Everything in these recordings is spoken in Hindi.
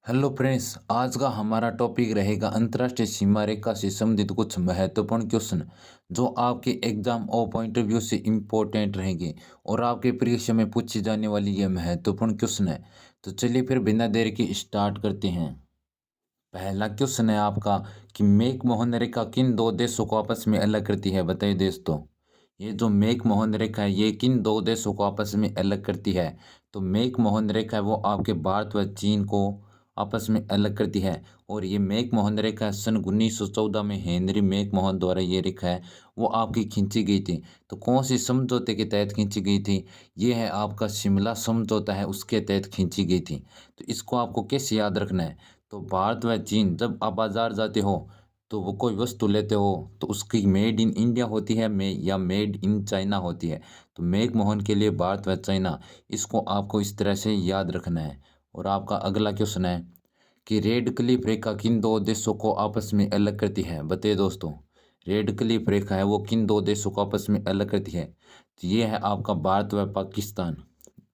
हेलो फ्रेंड्स, आज का हमारा टॉपिक रहेगा अंतर्राष्ट्रीय सीमा रेखा से संबंधित कुछ महत्वपूर्ण क्वेश्चन जो आपके एग्जाम और पॉइंट ऑफ व्यू से इम्पोर्टेंट रहेंगे और आपके परीक्षा में पूछी जाने वाली ये महत्वपूर्ण क्वेश्चन है। तो चलिए फिर बिना देर के स्टार्ट करते हैं। पहला क्वेश्चन है आपका कि मेक मोहन रेखा किन दो देशों को आपस में अलग करती है, बताइए दोस्तों। ये जो मेक मोहन रेखा है ये किन दो देशों को आपस में अलग करती है। तो मेक मोहन रेखा है वो आपके भारत व चीन को आपस में अलग करती है। और ये मेक मोहन रेखा सन 1914 में हेनरी मेक मोहन द्वारा ये रेखा है वो आपकी खींची गई थी। तो कौन सी समझौते के तहत खींची गई थी? ये है आपका शिमला समझौता है, उसके तहत खींची गई थी। तो इसको आपको कैसे याद रखना है? तो भारत व चीन जब आप बाजार जाते हो तो वो कोई वस्तु लेते हो तो उसकी मेड इन इंडिया होती है या मेड इन चाइना होती है। तो मेक मोहन के लिए भारत व चाइना, इसको आपको इस तरह से याद रखना है। और आपका अगला क्वेश्चन है कि रेड क्लिफ रेखा किन दो देशों को आपस में अलग करती है, बताइए दोस्तों। रेड क्लिफ रेखा है वो किन दो देशों को आपस में अलग करती है? तो ये है आपका भारत व पाकिस्तान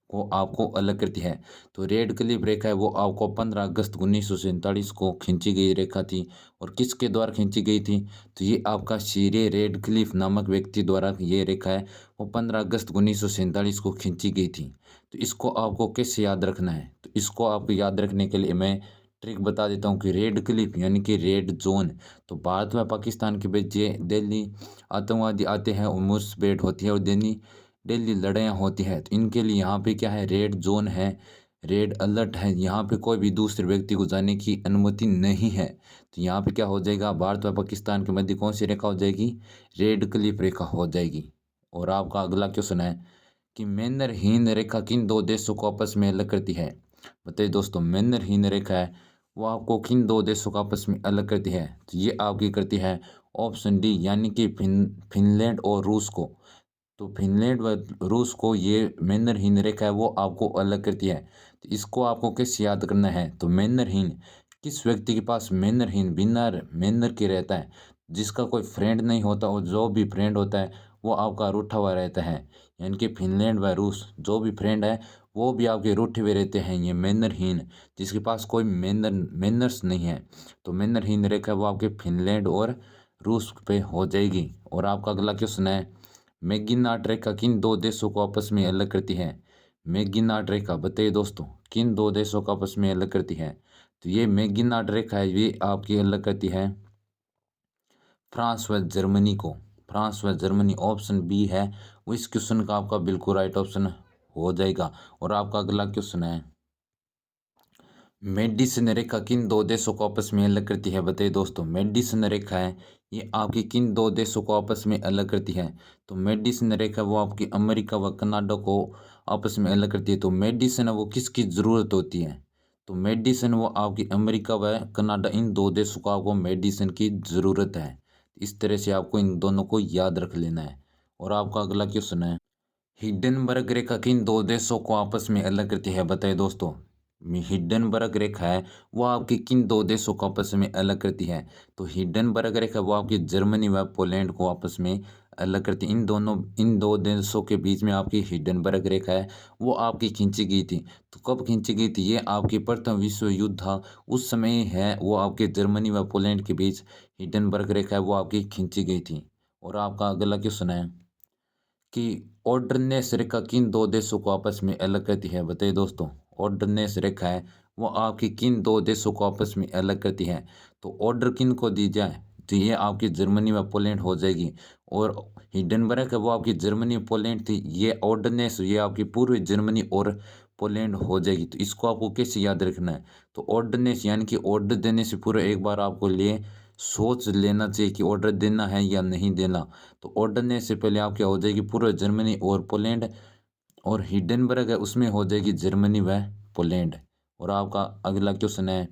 को आपको अलग करती है। तो रेड क्लिफ रेखा है वो आपको 15 अगस्त 1947 को खींची गई रेखा थी। और किसके द्वारा खींची गई थी? तो ये आपका सीरे रेड क्लिफ नामक व्यक्ति द्वारा ये रेखा है वो 15 अगस्त 1947 को खींची गई थी। तो इसको आपको कैसे याद रखना है? तो इसको आपको याद रखने के लिए मैं ट्रिक बता देता हूँ कि रेड क्लिफ यानी कि रेड जोन। तो भारत व पाकिस्तान के बीच ये दिल्ली आतंकवादी आते हैं और मुठभेड़ होती है और दिल्ली डेली लड़ाइयाँ होती है। तो इनके लिए यहाँ पे क्या है, रेड जोन है, रेड अलर्ट है। यहाँ पे कोई भी दूसरे व्यक्ति को जाने की अनुमति नहीं है। तो यहाँ पे क्या हो जाएगा, भारत व पाकिस्तान के मध्य कौन सी रेखा हो जाएगी? रेड क्लिफ रेखा हो जाएगी। और आपका अगला क्वेश्चन है कि मैनर हीन रेखा किन दो देशों को आपस में अलग करती है, बताइए दोस्तों। मैनर हीन रेखा है वो आपको किन दो देशों को आपस में अलग करती है? तो ये आपकी करती है ऑप्शन डी यानी कि फिनलैंड और रूस को। तो फिनलैंड व रूस को ये मैनरहीन रेखा है वो आपको अलग करती है। तो इसको आपको कैसे याद करना है? तो मैनरहीन किस व्यक्ति के पास मैनरहीन बिना मैनर के रहता है, जिसका कोई फ्रेंड नहीं होता और जो भी फ्रेंड होता है वो आपका रूठा हुआ रहता है। यानी कि फिनलैंड व रूस जो भी फ्रेंड है वो भी आपके रूठे हुए रहते हैं। ये मैनरहीन जिसके पास कोई मैनर्स नहीं है। तो मैनरहीन रेखा वो आपके फिनलैंड और रूस पे हो जाएगी। और आपका अगला क्वेश्चन है मैकगिनाट रेखा किन दो देशों को आपस में अलग करती है? मैकगिनाट रेखा बताइए दोस्तों किन दो देशों को आपस में अलग करती है? तो ये मैकगिनाट रेखा है ये आपकी अलग करती है फ्रांस व जर्मनी को। फ्रांस व जर्मनी ऑप्शन बी है वो इस क्वेश्चन का आपका बिल्कुल राइट ऑप्शन हो जाएगा। और आपका अगला क्वेश्चन है मेडिसन रेखा किन दो देशों को आपस में अलग करती है, बताइए दोस्तों। मेडिसन रेखा है ये आपकी किन दो देशों को आपस में अलग करती है? तो मेडिसन रेखा वो आपकी अमेरिका व कनाडा को आपस में अलग करती है। तो मेडिसन वो किसकी ज़रूरत होती है? तो मेडिसन वो आपकी अमेरिका व कनाडा इन दो देशों को आपको मेडिसन की ज़रूरत है। इस तरह से आपको इन दोनों को याद रख लेना है। और आपका अगला क्वेश्चन है हिंडनबर्ग रेखा किन दो देशों को आपस में अलग करती है, बताइए दोस्तों। हिंडनबर्ग रेखा है वो आपकी किन दो देशों को आपस में अलग करती है? तो हिंडनबर्ग रेखा वो आपकी जर्मनी व पोलैंड को आपस में अलग करती है। इन दो देशों के बीच में आपकी हिंडनबर्ग रेखा है वो आपकी खींची गई थी। तो कब खींची गई थी? ये आपकी प्रथम विश्व युद्ध था उस समय है वो आपके जर्मनी व पोलैंड के बीच हिंडनबर्ग रेखा है वो आपकी खींची गई थी। और आपका अगला क्वेश्चन है कि ऑर्डनेस रेखा किन दो देशों को आपस में अलग करती है, बताइए दोस्तों। ऑर्डनेस रेखा है वो आपकी किन दो देशों को आपस में अलग करती है? तो ऑर्डर किन को दी जाए? तो ये आपकी जर्मनी व पोलैंड हो जाएगी। और हिंडनबर्ग है वो आपकी जर्मनी पोलैंड थी। ये ऑर्डनेस ये आपकी पूर्वी जर्मनी और पोलैंड हो जाएगी। तो इसको आपको कैसे याद रखना है? तो ऑर्डनेस यानी कि ऑर्डर देने से पूर्व एक बार आपको लिए सोच लेना चाहिए कि ऑर्डर देना है या नहीं देना। तो ऑर्डर देने से पहले आप क्या हो जाएगी पूर्व जर्मनी और पोलैंड। और हिंडनबर्ग है उसमें हो जाएगी जर्मनी व पोलैंड। और आपका अगला क्वेश्चन है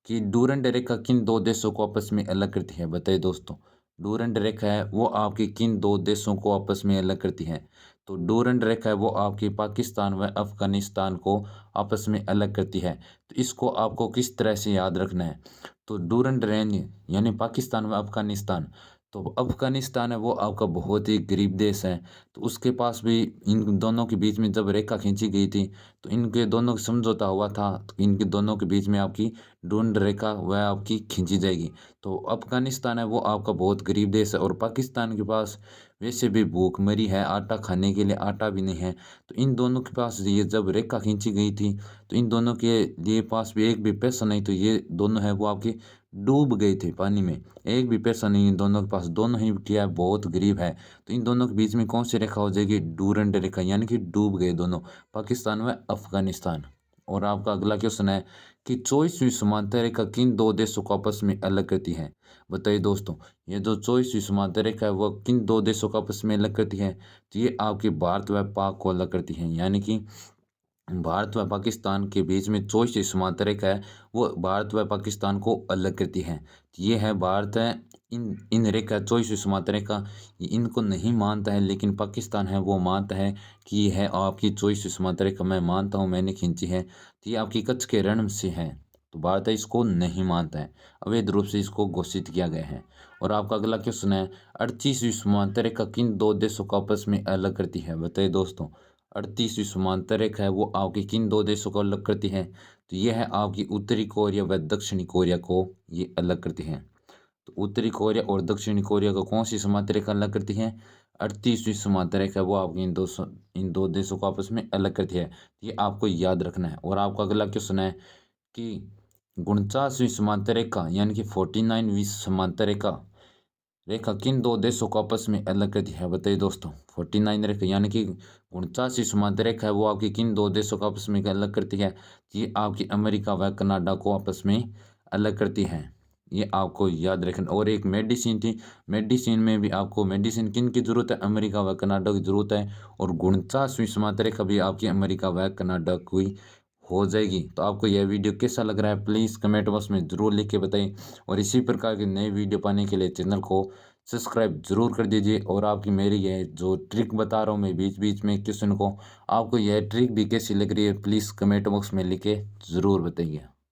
कि डूरंड रेखा किन दो देशों को आपस में अलग करती है, बताइए दोस्तों। डूरंड रेखा है वो आपकी किन दो देशों को आपस में अलग करती है? तो डूरंड रेखा है वो आपकी पाकिस्तान व अफगानिस्तान को आपस में अलग करती है। तो इसको आपको किस तरह से याद रखना है? तो डूरंड रेंज यानी पाकिस्तान व अफगानिस्तान तो अफ़गानिस्तान है वो आपका बहुत ही गरीब देश है, तो उसके पास भी इन दोनों के बीच में जब रेखा खींची गई थी, तो इनके दोनों का समझौता हुआ था, तो इनके दोनों के बीच में आपकी ढूँढ रेखा वह आपकी खींची जाएगी। तो अफ़गानिस्तान है वो आपका बहुत गरीब देश है और पाकिस्तान के पास वैसे भी भूखमरी है, आटा खाने के लिए आटा भी नहीं है। तो इन दोनों के पास ये जब रेखा खींची गई थी, तो इन दोनों के लिए पास भी एक भी पैसा नहीं, तो ये दोनों है वो आपके डूब गए थे पानी में। एक भी पैसा नहीं इन दोनों के पास, दोनों ही क्या है बहुत गरीब है। तो इन दोनों के बीच में कौन-सी रेखा हो जाएगी? डूरंड रेखा, यानी कि डूब गए दोनों, पाकिस्तान व अफ़गानिस्तान। और आपका अगला क्वेश्चन है कि 24वीं समांतर रेखा किन 2 देशों को आपस में अलग करती है? बताइए दोस्तों, ये जो 24वीं समांतर रेखा है वो किन 2 देशों को आपस में अलग करती है? तो ये आपके भारत व पाक को अलग करती है, यानी कि भारत व पाकिस्तान के बीच में 24वीं समांतर रेखा है, वो भारत व पाकिस्तान को अलग करती है। तो ये है भारत है, इन इन रेखा 24वीं समांतर रेखा ये इनको नहीं मानता है, लेकिन पाकिस्तान है वो मानता है कि ये है आपकी 24वीं समांतर रेखा, मैं मानता हूँ मैंने खींची है। तो ये आपकी कच्छ के रण से है, तो भारत है इसको नहीं मानता है, अवैध रूप से इसको घोषित किया गया है। और आपका अगला क्वेश्चन है 38वीं समांतर रेखा किन 2 देशों को आपस में अलग करती है? बताइए दोस्तों। 38वीं समांतर रेखा है वो आपकी किन 2 देशों को अलग करती है? तो ये है आपकी उत्तरी कोरिया व दक्षिणी कोरिया को ये अलग करती है। तो उत्तरी कोरिया और दक्षिणी कोरिया को कौन-सी समांतर रेखा अलग करती है? 38वीं समांतर रेखा वो आपकी इन 2 देशों को आपस में अलग करती है। ये आपको याद रखना है। और आपका अगला क्वेश्चन है कि 49वीं समांतर रेखा यानी कि 49वीं समांतर रेखा रेखा किन 2 देशों को आपस में अलग करती है? बताइए दोस्तों। 49 रेखा यानी कि 49वीं समांतर रेखा है वो आपकी किन 2 देशों को आपस में अलग करती है? ये आपकी अमेरिका व कनाडा को आपस में अलग करती है। ये आपको याद रखना। और एक मेडिसिन थी, मेडिसिन में भी आपको मेडिसिन किन की ज़रूरत है? अमेरिका व कनाडा की ज़रूरत है। और 49वीं समांतर रेखा भी आपकी अमेरिका व कनाडा की हो जाएगी। तो आपको यह वीडियो कैसा लग रहा है प्लीज़ कमेंट बॉक्स में ज़रूर लिख के बताइए। और इसी प्रकार की नई वीडियो पाने के लिए चैनल को सब्सक्राइब ज़रूर कर दीजिए। और आपकी मेरी यह जो ट्रिक बता रहा हूँ मैं बीच-बीच में क्वेश्चन को, आपको यह ट्रिक भी कैसी लग रही है प्लीज़ कमेंट बॉक्स में लिख के ज़रूर बताइए।